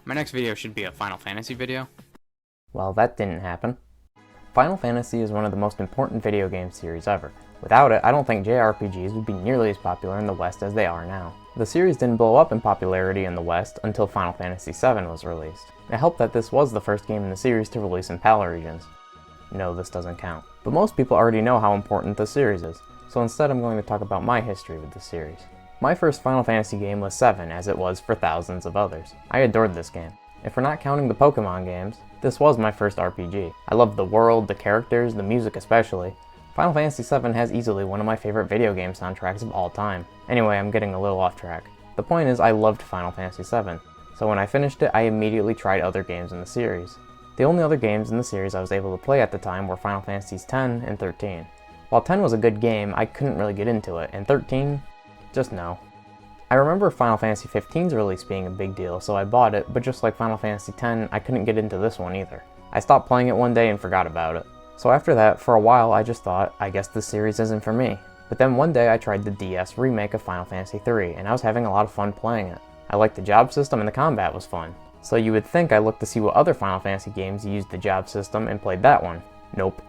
My next video should be a Final Fantasy video. Well, that didn't happen. Final Fantasy is one of the most important video game series ever. Without it, I don't think JRPGs would be nearly as popular in the West as they are now. The series didn't blow up in popularity in the West until Final Fantasy VII was released. It helped that this was the first game in the series to release in PAL regions. No, this doesn't count. But most people already know how important the series is, so instead I'm going to talk about my history with the series. My first Final Fantasy game was 7, as it was for thousands of others. I adored this game. If we're not counting the Pokemon games, this was my first RPG. I loved the world, the characters, the music especially. Final Fantasy VII has easily one of my favorite video game soundtracks of all time. Anyway, I'm getting a little off track. The point is, I loved Final Fantasy VII, so when I finished it, I immediately tried other games in the series. The only other games in the series I was able to play at the time were Final Fantasies X and 13. While 10 was a good game, I couldn't really get into it, and 13, just no. I remember Final Fantasy XV's release being a big deal, so I bought it, but just like Final Fantasy X, I couldn't get into this one either. I stopped playing it one day and forgot about it. So after that, for a while I just thought, I guess this series isn't for me. But then one day I tried the DS remake of Final Fantasy III, and I was having a lot of fun playing it. I liked the job system and the combat was fun. So you would think I looked to see what other Final Fantasy games used the job system and played that one. Nope.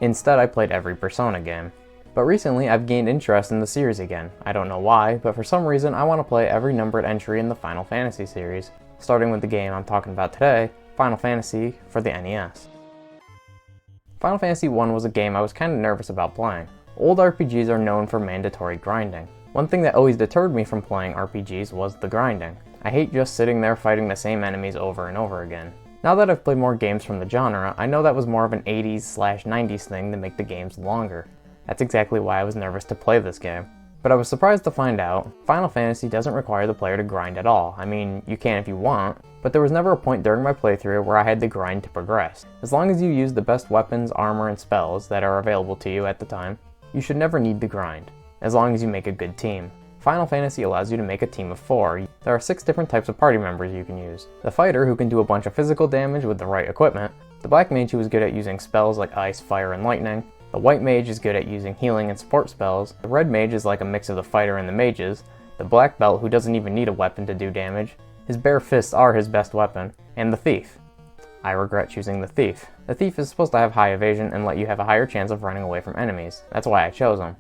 Instead I played every Persona game. But recently I've gained interest in the series again. I don't know why, but for some reason I want to play every numbered entry in the Final Fantasy series, starting with the game I'm talking about today, Final Fantasy for the NES. Final Fantasy I was a game I was kind of nervous about playing. Old RPGs are known for mandatory grinding. One thing that always deterred me from playing RPGs was the grinding. I hate just sitting there fighting the same enemies over and over again. Now that I've played more games from the genre, I know that was more of an 80s/90s thing to make the games longer. That's exactly why I was nervous to play this game. But I was surprised to find out, Final Fantasy doesn't require the player to grind at all. I mean, you can if you want, but there was never a point during my playthrough where I had to grind to progress. As long as you use the best weapons, armor, and spells that are available to you at the time, you should never need to grind, as long as you make a good team. Final Fantasy allows you to make a team of 4. There are 6 different types of party members you can use. The fighter, who can do a bunch of physical damage with the right equipment. The black mage, who is good at using spells like ice, fire, and lightning. The white mage is good at using healing and support spells. The red mage is like a mix of the fighter and the mages. The black belt, who doesn't even need a weapon to do damage. His bare fists are his best weapon. And the thief. I regret choosing the thief. The thief is supposed to have high evasion and let you have a higher chance of running away from enemies. That's why I chose him.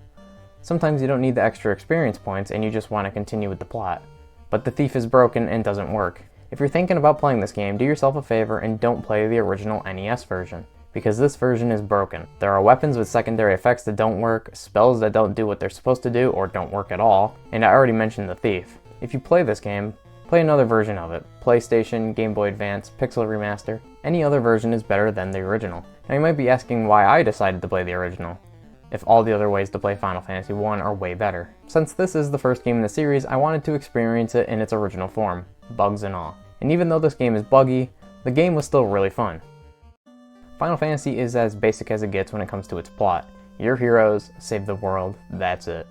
Sometimes you don't need the extra experience points and you just want to continue with the plot. But the thief is broken and doesn't work. If you're thinking about playing this game, do yourself a favor and don't play the original NES version, because this version is broken. There are weapons with secondary effects that don't work, spells that don't do what they're supposed to do or don't work at all, and I already mentioned the thief. If you play this game, play another version of it. PlayStation, Game Boy Advance, Pixel Remaster. Any other version is better than the original. Now you might be asking why I decided to play the original, if all the other ways to play Final Fantasy I are way better. Since this is the first game in the series, I wanted to experience it in its original form, bugs and all. And even though this game is buggy, the game was still really fun. Final Fantasy is as basic as it gets when it comes to its plot. Your heroes save the world, that's it.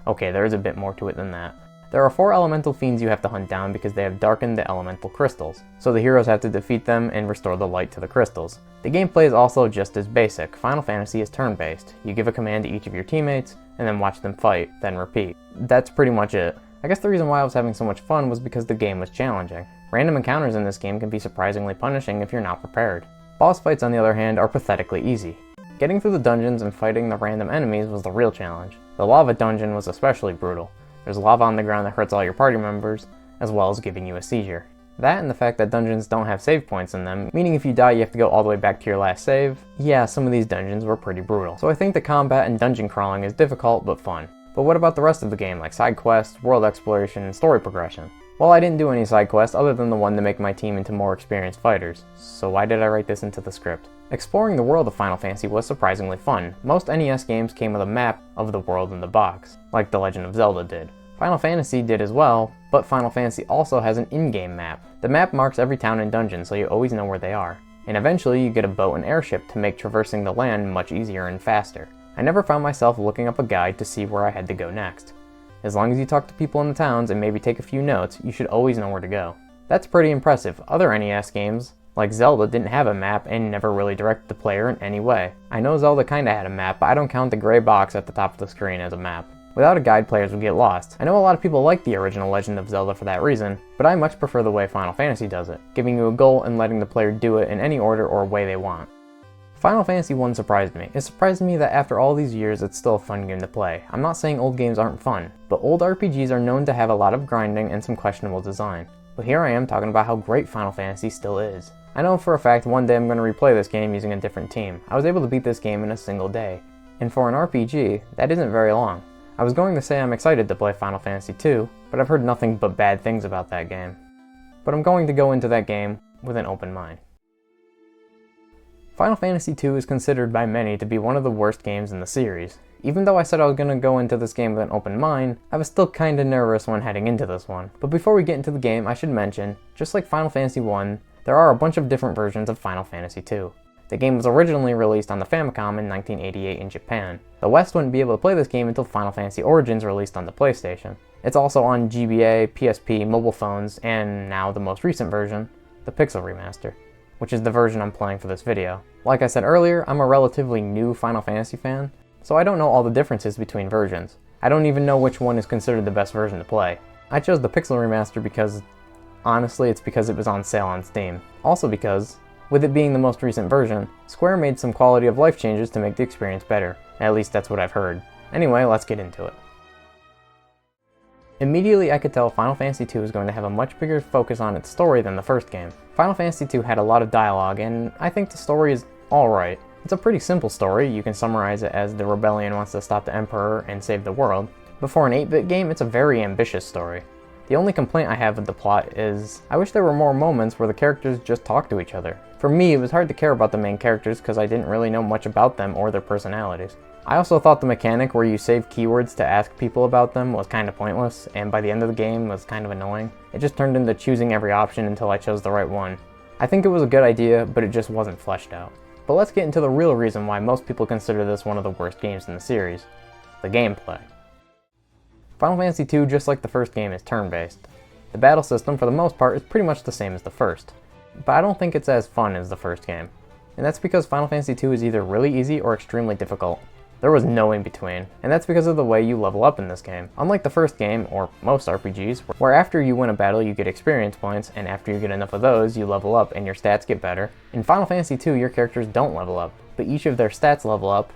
Okay, there is a bit more to it than that. There are 4 elemental fiends you have to hunt down because they have darkened the elemental crystals, so the heroes have to defeat them and restore the light to the crystals. The gameplay is also just as basic. Final Fantasy is turn-based. You give a command to each of your teammates, and then watch them fight, then repeat. That's pretty much it. I guess the reason why I was having so much fun was because the game was challenging. Random encounters in this game can be surprisingly punishing if you're not prepared. Boss fights, on the other hand, are pathetically easy. Getting through the dungeons and fighting the random enemies was the real challenge. The lava dungeon was especially brutal. There's lava on the ground that hurts all your party members, as well as giving you a seizure. That and the fact that dungeons don't have save points in them, meaning if you die you have to go all the way back to your last save. Yeah, some of these dungeons were pretty brutal. So I think the combat and dungeon crawling is difficult but fun. But what about the rest of the game, like side quests, world exploration, and story progression? Well, I didn't do any side quests other than the one to make my team into more experienced fighters, so why did I write this into the script? Exploring the world of Final Fantasy was surprisingly fun. Most NES games came with a map of the world in the box, like The Legend of Zelda did. Final Fantasy did as well, but Final Fantasy also has an in-game map. The map marks every town and dungeon, so you always know where they are. And eventually you get a boat and airship to make traversing the land much easier and faster. I never found myself looking up a guide to see where I had to go next. As long as you talk to people in the towns and maybe take a few notes, you should always know where to go. That's pretty impressive. Other NES games, like Zelda, didn't have a map and never really directed the player in any way. I know Zelda kinda had a map, but I don't count the gray box at the top of the screen as a map. Without a guide, players would get lost. I know a lot of people like the original Legend of Zelda for that reason, but I much prefer the way Final Fantasy does it, giving you a goal and letting the player do it in any order or way they want. Final Fantasy 1 surprised me. It surprised me that after all these years, it's still a fun game to play. I'm not saying old games aren't fun, but old RPGs are known to have a lot of grinding and some questionable design. But here I am talking about how great Final Fantasy still is. I know for a fact one day I'm going to replay this game using a different team. I was able to beat this game in a single day. And for an RPG, that isn't very long. I was going to say I'm excited to play Final Fantasy 2, but I've heard nothing but bad things about that game. But I'm going to go into that game with an open mind. Final Fantasy 2 is considered by many to be one of the worst games in the series. Even though I said I was going to go into this game with an open mind, I was still kinda nervous when heading into this one. But before we get into the game, I should mention, just like Final Fantasy 1, there are a bunch of different versions of Final Fantasy 2. The game was originally released on the Famicom in 1988 in Japan. The West wouldn't be able to play this game until Final Fantasy Origins released on the PlayStation. It's also on GBA, PSP, mobile phones, and now the most recent version, the Pixel Remaster, which is the version I'm playing for this video. Like I said earlier, I'm a relatively new Final Fantasy fan, so I don't know all the differences between versions. I don't even know which one is considered the best version to play. I chose the Pixel Remaster because, honestly, it's because it was on sale on Steam. Also because, with it being the most recent version, Square made some quality of life changes to make the experience better. At least that's what I've heard. Anyway, let's get into it. Immediately I could tell Final Fantasy II was going to have a much bigger focus on its story than the first game. Final Fantasy II had a lot of dialogue, and I think the story is alright. It's a pretty simple story. You can summarize it as the rebellion wants to stop the Emperor and save the world. But for an 8-bit game, it's a very ambitious story. The only complaint I have with the plot is, I wish there were more moments where the characters just talk to each other. For me, it was hard to care about the main characters because I didn't really know much about them or their personalities. I also thought the mechanic where you save keywords to ask people about them was kinda pointless, and by the end of the game was kind of annoying. It just turned into choosing every option until I chose the right one. I think it was a good idea, but it just wasn't fleshed out. But let's get into the real reason why most people consider this one of the worst games in the series: the gameplay. Final Fantasy II, just like the first game, is turn-based. The battle system, for the most part, is pretty much the same as the first, but I don't think it's as fun as the first game. And that's because Final Fantasy II is either really easy or extremely difficult. There was no in between, and that's because of the way you level up in this game. Unlike the first game, or most RPGs, where after you win a battle you get experience points, and after you get enough of those you level up and your stats get better. In Final Fantasy II, your characters don't level up, but each of their stats level up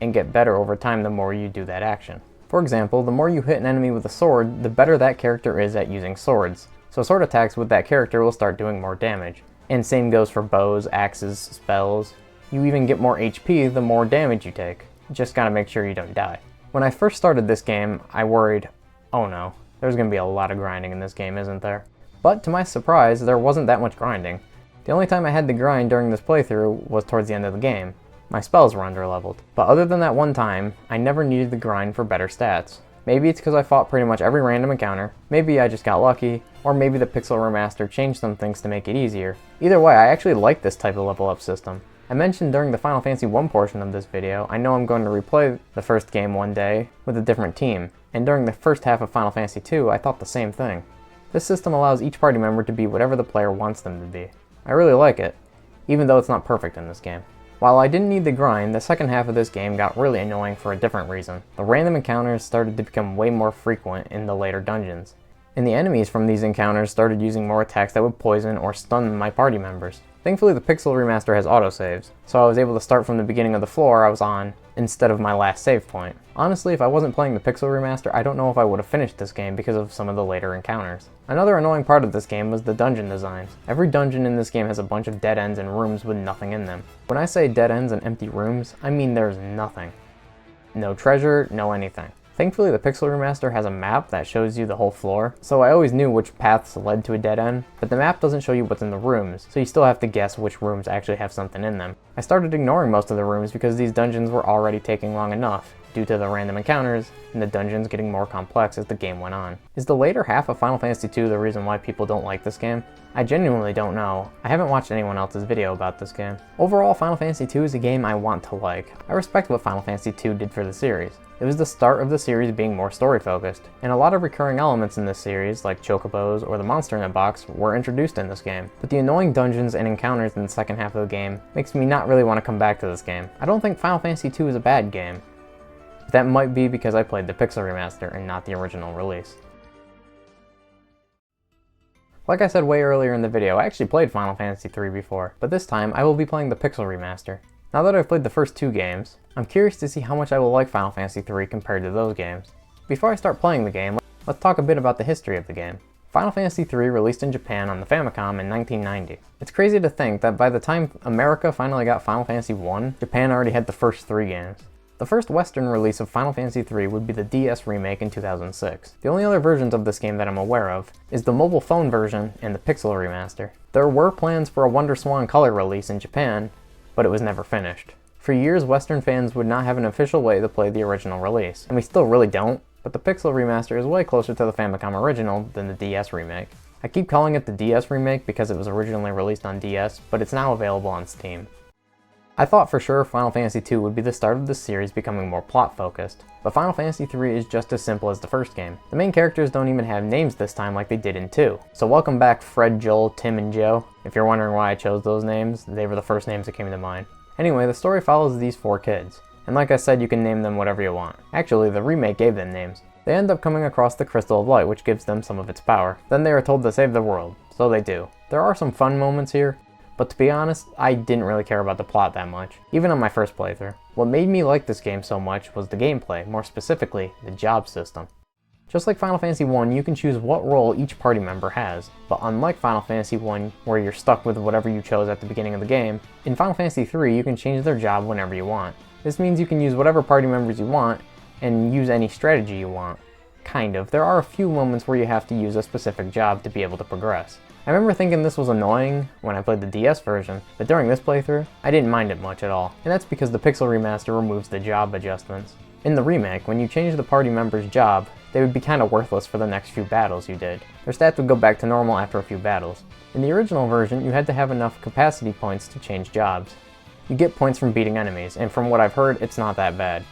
and get better over time the more you do that action. For example, the more you hit an enemy with a sword, the better that character is at using swords. So sword attacks with that character will start doing more damage. And same goes for bows, axes, spells. You even get more HP the more damage you take. Just gotta make sure you don't die. When I first started this game, I worried, oh no, there's gonna be a lot of grinding in this game, isn't there? But to my surprise, there wasn't that much grinding. The only time I had to grind during this playthrough was towards the end of the game. My spells were underleveled. But other than that one time, I never needed to grind for better stats. Maybe it's because I fought pretty much every random encounter, maybe I just got lucky, or maybe the Pixel Remaster changed some things to make it easier. Either way, I actually like this type of level up system. I mentioned during the Final Fantasy 1 portion of this video, I know I'm going to replay the first game one day with a different team, and during the first half of Final Fantasy 2, I thought the same thing. This system allows each party member to be whatever the player wants them to be. I really like it, even though it's not perfect in this game. While I didn't need the grind, the second half of this game got really annoying for a different reason. The random encounters started to become way more frequent in the later dungeons, and the enemies from these encounters started using more attacks that would poison or stun my party members. Thankfully, the Pixel Remaster has autosaves, so I was able to start from the beginning of the floor I was on instead of my last save point. Honestly, if I wasn't playing the Pixel Remaster, I don't know if I would have finished this game because of some of the later encounters. Another annoying part of this game was the dungeon designs. Every dungeon in this game has a bunch of dead ends and rooms with nothing in them. When I say dead ends and empty rooms, I mean there's nothing. No treasure, no anything. Thankfully, the Pixel Remaster has a map that shows you the whole floor, so I always knew which paths led to a dead end, but the map doesn't show you what's in the rooms, so you still have to guess which rooms actually have something in them. I started ignoring most of the rooms because these dungeons were already taking long enough, due to the random encounters, and the dungeons getting more complex as the game went on. Is the later half of Final Fantasy II the reason why people don't like this game? I genuinely don't know. I haven't watched anyone else's video about this game. Overall, Final Fantasy II is a game I want to like. I respect what Final Fantasy II did for the series. It was the start of the series being more story-focused, and a lot of recurring elements in this series, like chocobos or the monster in a box, were introduced in this game. But the annoying dungeons and encounters in the second half of the game makes me not really want to come back to this game. I don't think Final Fantasy II is a bad game, That might be because I played the Pixel Remaster and not the original release. Like I said way earlier in the video, I actually played Final Fantasy III before, but this time I will be playing the Pixel Remaster. Now that I've played the first two games, I'm curious to see how much I will like Final Fantasy III compared to those games. Before I start playing the game, let's talk a bit about the history of the game. Final Fantasy III released in Japan on the Famicom in 1990. It's crazy to think that by the time America finally got Final Fantasy I, Japan already had the first three games. The first Western release of Final Fantasy III would be the DS remake in 2006. The only other versions of this game that I'm aware of is the mobile phone version and the Pixel Remaster. There were plans for a WonderSwan Color release in Japan, but it was never finished. For years, Western fans would not have an official way to play the original release, and we still really don't, but the Pixel Remaster is way closer to the Famicom original than the DS remake. I keep calling it the DS remake because it was originally released on DS, but it's now available on Steam. I thought for sure Final Fantasy II would be the start of this series becoming more plot-focused, but Final Fantasy III is just as simple as the first game. The main characters don't even have names this time like they did in 2. So welcome back Fred, Joel, Tim, and Joe. If you're wondering why I chose those names, they were the first names that came to mind. Anyway, the story follows these 4 kids, and like I said, you can name them whatever you want. Actually, the remake gave them names. They end up coming across the Crystal of Light, which gives them some of its power. Then they are told to save the world, so they do. There are some fun moments here, but to be honest, I didn't really care about the plot that much, even on my first playthrough. What made me like this game so much was the gameplay, more specifically, the job system. Just like Final Fantasy I, you can choose what role each party member has, but unlike Final Fantasy I, where you're stuck with whatever you chose at the beginning of the game, in Final Fantasy III you can change their job whenever you want. This means you can use whatever party members you want, and use any strategy you want. Kind of. There are a few moments where you have to use a specific job to be able to progress. I remember thinking this was annoying when I played the DS version, but during this playthrough, I didn't mind it much at all, and that's because the Pixel Remaster removes the job adjustments. In the remake, when you change the party member's job, they would be kinda worthless for the next few battles you did. Their stats would go back to normal after a few battles. In the original version, you had to have enough capacity points to change jobs. You get points from beating enemies, and from what I've heard, it's not that bad.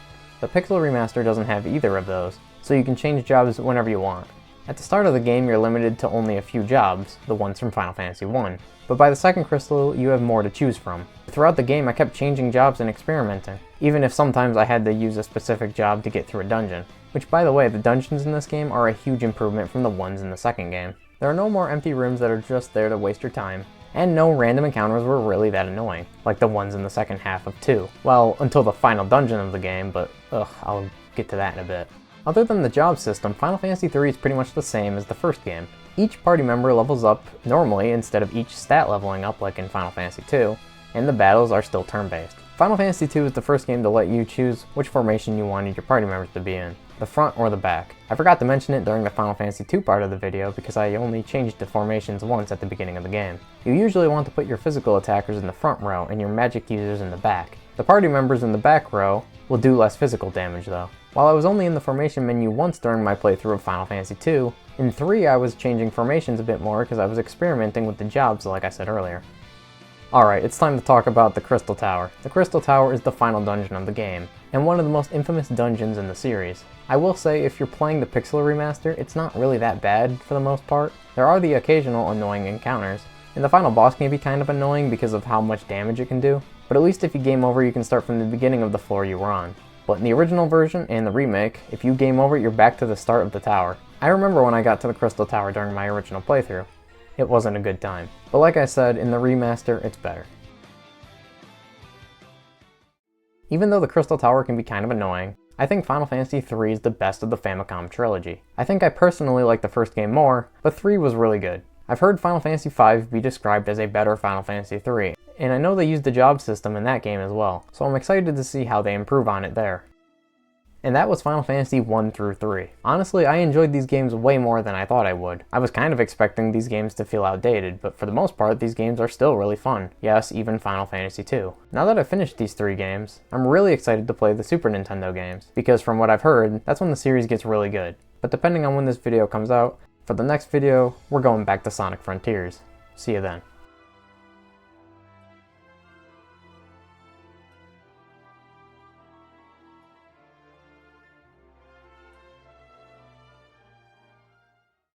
The Pixel Remaster doesn't have either of those, so you can change jobs whenever you want. At the start of the game, you're limited to only a few jobs, the ones from Final Fantasy I, but by the second crystal, you have more to choose from. Throughout the game, I kept changing jobs and experimenting, even if sometimes I had to use a specific job to get through a dungeon. Which, by the way, the dungeons in this game are a huge improvement from the ones in the second game. There are no more empty rooms that are just there to waste your time, and no random encounters were really that annoying, like the ones in the second half of 2. Well, until the final dungeon of the game, but I'll get to that in a bit. Other than the job system, Final Fantasy III is pretty much the same as the first game. Each party member levels up normally instead of each stat leveling up like in Final Fantasy II, and the battles are still turn-based. Final Fantasy II is the first game to let you choose which formation you wanted your party members to be in, the front or the back. I forgot to mention it during the Final Fantasy II part of the video because I only changed the formations once at the beginning of the game. You usually want to put your physical attackers in the front row and your magic users in the back. The party members in the back row will do less physical damage though. While I was only in the formation menu once during my playthrough of Final Fantasy II, in 3 I was changing formations a bit more because I was experimenting with the jobs like I said earlier. Alright, it's time to talk about the Crystal Tower. The Crystal Tower is the final dungeon of the game, and one of the most infamous dungeons in the series. I will say if you're playing the Pixel Remaster, it's not really that bad for the most part. There are the occasional annoying encounters, and the final boss can be kind of annoying because of how much damage it can do, but at least if you game over you can start from the beginning of the floor you were on. But in the original version and the remake, if you game over you're back to the start of the tower. I remember when I got to the Crystal Tower during my original playthrough. It wasn't a good time. But like I said, in the remaster, it's better. Even though the Crystal Tower can be kind of annoying, I think Final Fantasy III is the best of the Famicom trilogy. I think I personally like the first game more, but 3 was really good. I've heard Final Fantasy V be described as a better Final Fantasy III, and I know they used the job system in that game as well, so I'm excited to see how they improve on it there. And that was Final Fantasy 1 through 3. Honestly, I enjoyed these games way more than I thought I would. I was kind of expecting these games to feel outdated, but for the most part, these games are still really fun. Yes, even Final Fantasy 2. Now that I've finished these 3 games, I'm really excited to play the Super Nintendo games, because from what I've heard, that's when the series gets really good. But depending on when this video comes out, for the next video, we're going back to Sonic Frontiers. See you then.